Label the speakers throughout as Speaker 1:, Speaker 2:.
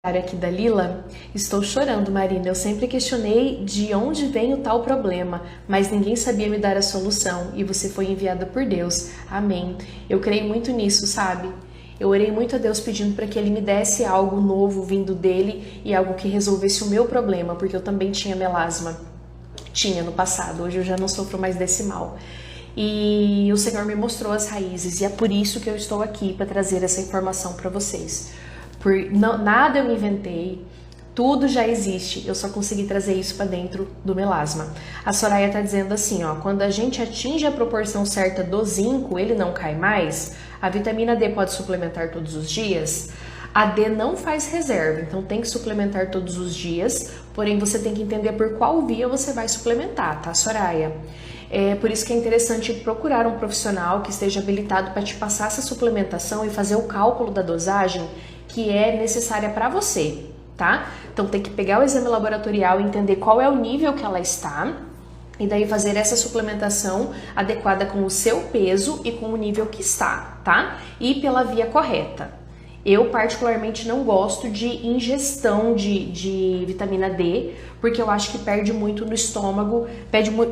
Speaker 1: Aqui da Lila, estou chorando, Marina. Eu sempre questionei de onde vem o tal problema, mas ninguém sabia me dar a solução e você foi enviada por Deus. Amém. Eu creio muito nisso, sabe? Eu orei muito a Deus pedindo para que Ele me desse algo novo vindo dele e algo que resolvesse o meu problema, porque eu também tinha melasma. Tinha no passado, hoje eu já não sofro mais desse mal. E o Senhor me mostrou as raízes e é por isso que eu estou aqui para trazer essa informação para vocês. Nada eu me inventei, tudo já existe, eu só consegui trazer isso para dentro do melasma. A Soraya tá dizendo assim, ó, quando a gente atinge a proporção certa do zinco, ele não cai mais. A vitamina D pode suplementar todos os dias? A D não faz reserva, então tem que suplementar todos os dias, porém você tem que entender por qual via você vai suplementar, tá, Soraya? É por isso que é interessante procurar um profissional que esteja habilitado para te passar essa suplementação e fazer o cálculo da dosagem que é necessária para você, tá? Então tem que pegar o exame laboratorial e entender qual é o nível que ela está e daí fazer essa suplementação adequada com o seu peso e com o nível que está, tá? E pela via correta. Eu particularmente não gosto de ingestão de vitamina D, porque eu acho que perde muito no estômago,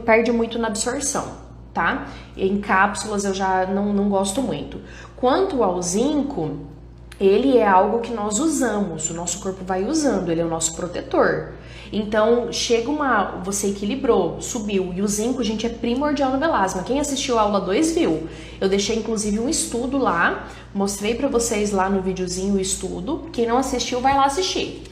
Speaker 1: perde muito na absorção, tá? Em cápsulas eu já não gosto muito. Quanto ao zinco, ele é algo que nós usamos, o nosso corpo vai usando, ele é o nosso protetor. Então, você equilibrou, subiu, e o zinco, gente, é primordial no melasma. Quem assistiu a aula 2 viu. Eu deixei, inclusive, um estudo lá, mostrei pra vocês lá no videozinho o estudo. Quem não assistiu, vai lá assistir.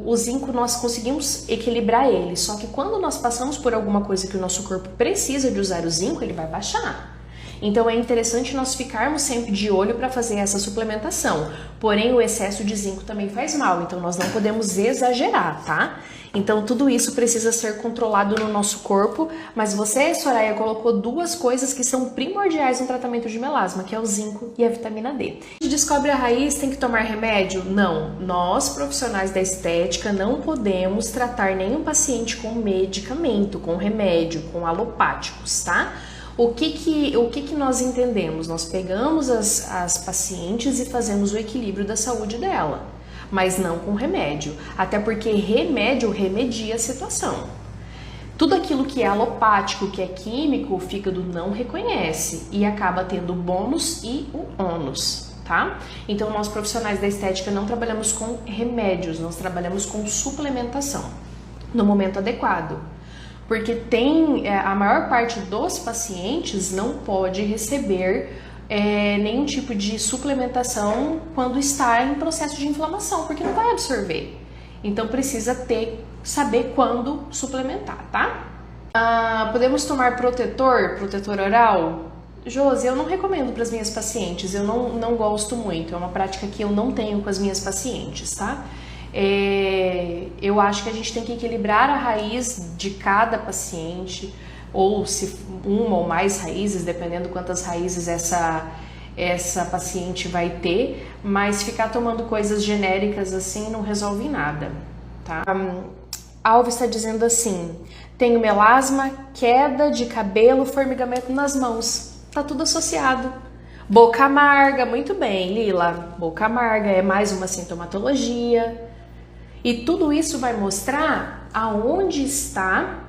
Speaker 1: O zinco, nós conseguimos equilibrar ele, só que quando nós passamos por alguma coisa que o nosso corpo precisa de usar o zinco, ele vai baixar. Então é interessante nós ficarmos sempre de olho para fazer essa suplementação. Porém, o excesso de zinco também faz mal, então nós não podemos exagerar, tá? Então tudo isso precisa ser controlado no nosso corpo, mas você, Soraya, colocou duas coisas que são primordiais no tratamento de melasma, que é o zinco e a vitamina D. A gente descobre a raiz, tem que tomar remédio? Não. Nós, profissionais da estética, não podemos tratar nenhum paciente com medicamento, com remédio, com alopáticos, tá? O que nós entendemos? Nós pegamos as pacientes e fazemos o equilíbrio da saúde dela, mas não com remédio, até porque remédio remedia a situação. Tudo aquilo que é alopático, que é químico, o fígado não reconhece e acaba tendo o bônus e o ônus, tá? Então nós profissionais da estética não trabalhamos com remédios, nós trabalhamos com suplementação no momento adequado. Porque a maior parte dos pacientes não pode receber nenhum tipo de suplementação quando está em processo de inflamação, porque não vai absorver. Então precisa saber quando suplementar, tá? Podemos tomar protetor oral? Josi, eu não recomendo para as minhas pacientes, eu não gosto muito, é uma prática que eu não tenho com as minhas pacientes, tá? Eu acho que a gente tem que equilibrar a raiz de cada paciente, ou se uma ou mais raízes, dependendo quantas raízes essa paciente vai ter, mas ficar tomando coisas genéricas assim não resolve nada, tá? Alves está dizendo assim, tenho melasma, queda de cabelo, formigamento nas mãos, tá tudo associado. Boca amarga, muito bem, Lila, boca amarga é mais uma sintomatologia. E tudo isso vai mostrar aonde está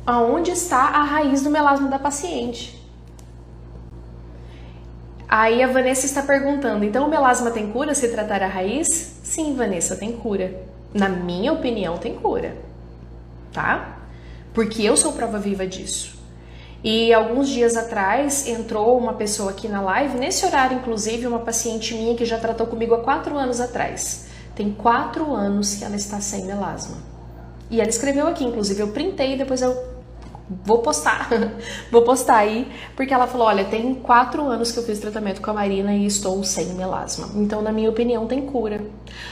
Speaker 1: a raiz do melasma da paciente. Aí a Vanessa está perguntando, então o melasma tem cura se tratar a raiz? Sim, Vanessa, tem cura. Na minha opinião, tem cura, tá? Porque eu sou prova viva disso. E alguns dias atrás entrou uma pessoa aqui na live, nesse horário inclusive, uma paciente minha que já tratou comigo há 4 anos atrás. Tem 4 anos que ela está sem melasma. E ela escreveu aqui, inclusive eu printei e depois eu vou postar. Vou postar aí, porque ela falou, olha, tem 4 anos que eu fiz tratamento com a Marina e estou sem melasma. Então, na minha opinião, tem cura.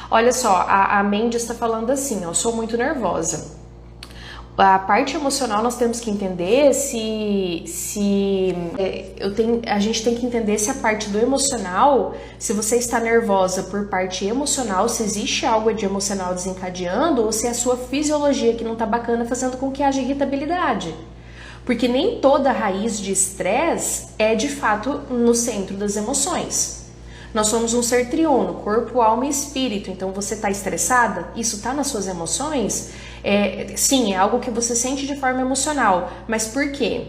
Speaker 1: Olha só, a Mandy está falando assim, ó, sou muito nervosa. A parte emocional nós temos que entender a gente tem que entender se a parte do emocional, se você está nervosa por parte emocional, se existe algo de emocional desencadeando ou se é a sua fisiologia que não tá bacana fazendo com que haja irritabilidade. Porque nem toda raiz de estresse é de fato no centro das emoções. Nós somos um ser triuno, corpo, alma e espírito. Então você está estressada? Isso está nas suas emoções? Sim, é algo que você sente de forma emocional. Mas por quê?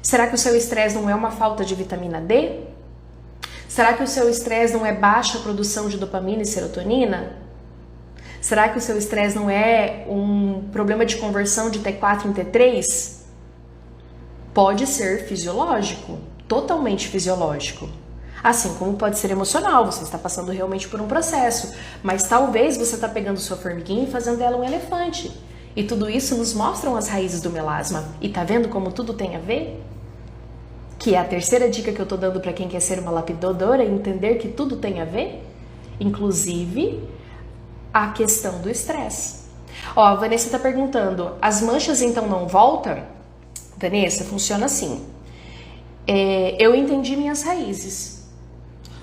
Speaker 1: Será que o seu estresse não é uma falta de vitamina D? Será que o seu estresse não é baixa produção de dopamina e serotonina? Será que o seu estresse não é um problema de conversão de T4 em T3? Pode ser fisiológico, totalmente fisiológico. Assim como pode ser emocional, você está passando realmente por um processo, mas talvez você está pegando sua formiguinha e fazendo dela um elefante. E tudo isso nos mostram as raízes do melasma. E tá vendo como tudo tem a ver? Que é a terceira dica que eu tô dando para quem quer ser uma lapidadora, entender que tudo tem a ver, inclusive a questão do estresse. Ó, a Vanessa tá perguntando, as manchas então não voltam? Vanessa, funciona assim. Eu entendi minhas raízes.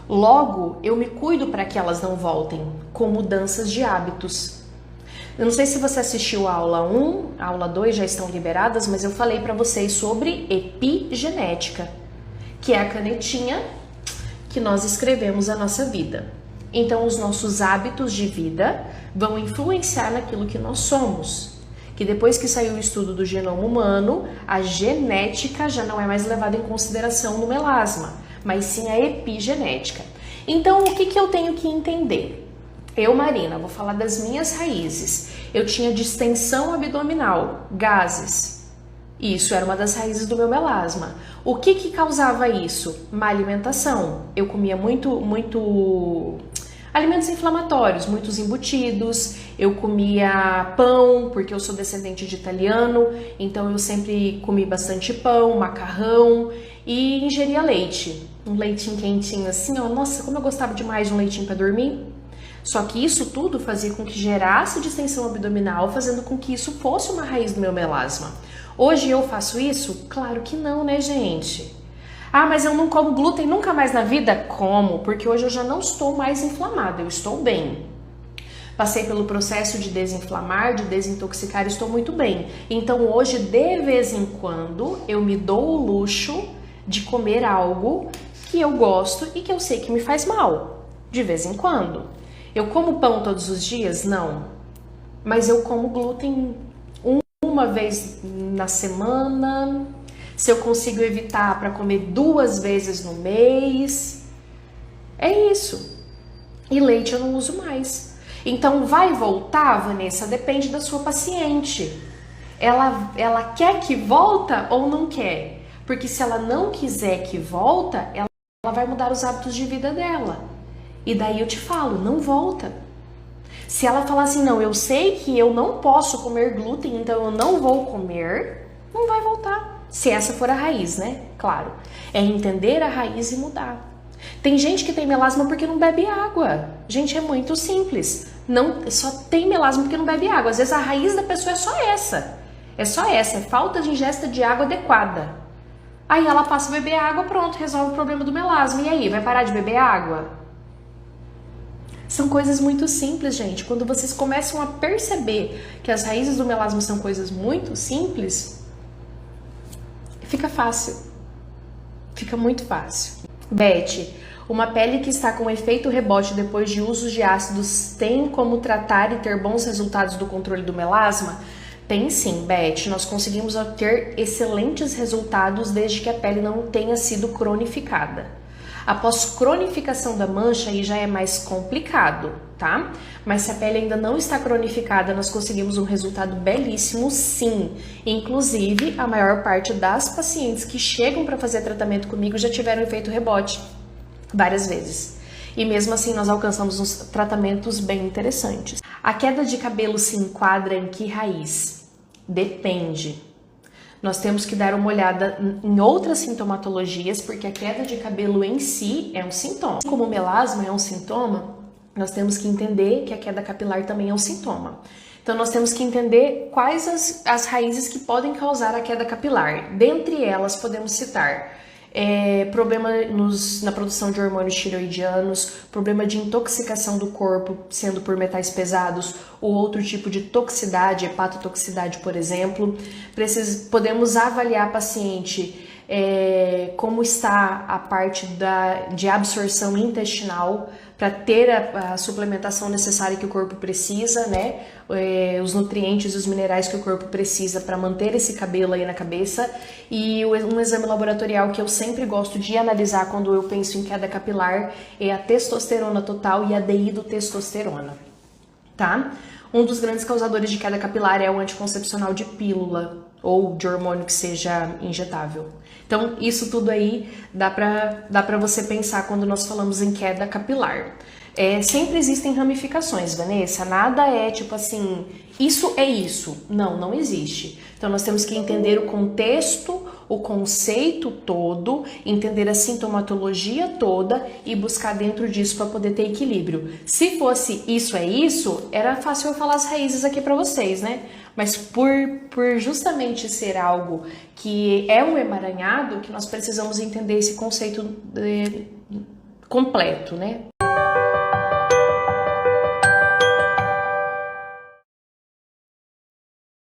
Speaker 1: Logo, eu me cuido para que elas não voltem, com mudanças de hábitos. Eu não sei se você assistiu a aula 1, a aula 2 já estão liberadas, mas eu falei para vocês sobre epigenética, que é a canetinha que nós escrevemos a nossa vida. Então, os nossos hábitos de vida vão influenciar naquilo que nós somos. Que depois que saiu o estudo do genoma humano, a genética já não é mais levada em consideração no melasma, mas sim a epigenética. Então, o que eu tenho que entender? Eu, Marina, vou falar das minhas raízes. Eu tinha distensão abdominal, gases. Isso era uma das raízes do meu melasma. O que causava isso? Má alimentação. Eu comia muito alimentos inflamatórios, muitos embutidos. Eu comia pão, porque eu sou descendente de italiano, então eu sempre comi bastante pão, macarrão e ingeria leite. Um leitinho quentinho assim, ó. Nossa, como eu gostava demais de um leitinho para dormir. Só que isso tudo fazia com que gerasse distensão abdominal, fazendo com que isso fosse uma raiz do meu melasma. Hoje eu faço isso? Claro que não, né, gente? Ah, mas eu não como glúten nunca mais na vida? Como? Porque hoje eu já não estou mais inflamada, eu estou bem. Passei pelo processo de desinflamar, de desintoxicar, estou muito bem. Então hoje, de vez em quando, eu me dou o luxo de comer algo que eu gosto e que eu sei que me faz mal. De vez em quando. Eu como pão todos os dias? Não. Mas eu como glúten uma vez na semana. Se eu consigo evitar para comer 2 vezes no mês. É isso. E leite eu não uso mais. Então vai voltar, Vanessa? Depende da sua paciente. Ela quer que volta ou não quer? Porque se ela não quiser que volta, ela vai mudar os hábitos de vida dela. E daí eu te falo, não volta. Se ela falar assim, não, eu sei que eu não posso comer glúten, então eu não vou comer, não vai voltar. Se essa for a raiz, né? Claro. É entender a raiz e mudar. Tem gente que tem melasma porque não bebe água. Gente, é muito simples. Não, só tem melasma porque não bebe água. Às vezes a raiz da pessoa é só essa. É só essa, é falta de ingesta de água adequada. Aí ela passa a beber água, pronto, resolve o problema do melasma. E aí, vai parar de beber água? São coisas muito simples, gente. Quando vocês começam a perceber que as raízes do melasma são coisas muito simples, fica fácil. Fica muito fácil. Beth, uma pele que está com efeito rebote depois de uso de ácidos tem como tratar e ter bons resultados do controle do melasma? Tem sim, Beth. Nós conseguimos obter excelentes resultados desde que a pele não tenha sido cronificada. Após cronificação da mancha, aí já é mais complicado, tá? Mas se a pele ainda não está cronificada, nós conseguimos um resultado belíssimo, sim. Inclusive, a maior parte das pacientes que chegam para fazer tratamento comigo já tiveram efeito rebote várias vezes. E mesmo assim, nós alcançamos uns tratamentos bem interessantes. A queda de cabelo se enquadra em que raiz? Depende. Nós temos que dar uma olhada em outras sintomatologias, porque a queda de cabelo em si é um sintoma. Como o melasma é um sintoma, nós temos que entender que a queda capilar também é um sintoma. Então, nós temos que entender quais as raízes que podem causar a queda capilar. Dentre elas, podemos citar problema na produção de hormônios tireoidianos, problema de intoxicação do corpo, sendo por metais pesados, ou outro tipo de toxicidade, hepatotoxicidade, por exemplo. Podemos avaliar a paciente como está a parte de absorção intestinal para ter a suplementação necessária que o corpo precisa, né? Os nutrientes e os minerais que o corpo precisa para manter esse cabelo aí na cabeça. E um exame laboratorial que eu sempre gosto de analisar quando eu penso em queda capilar é a testosterona total e a deídotestosterona, tá? Um dos grandes causadores de queda capilar é o anticoncepcional de pílula ou de hormônio que seja injetável. Então, isso tudo aí dá pra você pensar quando nós falamos em queda capilar. Sempre existem ramificações, Vanessa, nada é tipo assim, isso é isso. Não, não existe. Então, nós temos que entender o contexto, o conceito todo, entender a sintomatologia toda e buscar dentro disso para poder ter equilíbrio. Se fosse isso é isso, era fácil eu falar as raízes aqui para vocês, né? Mas por justamente ser algo que é um emaranhado, que nós precisamos entender esse conceito completo, né?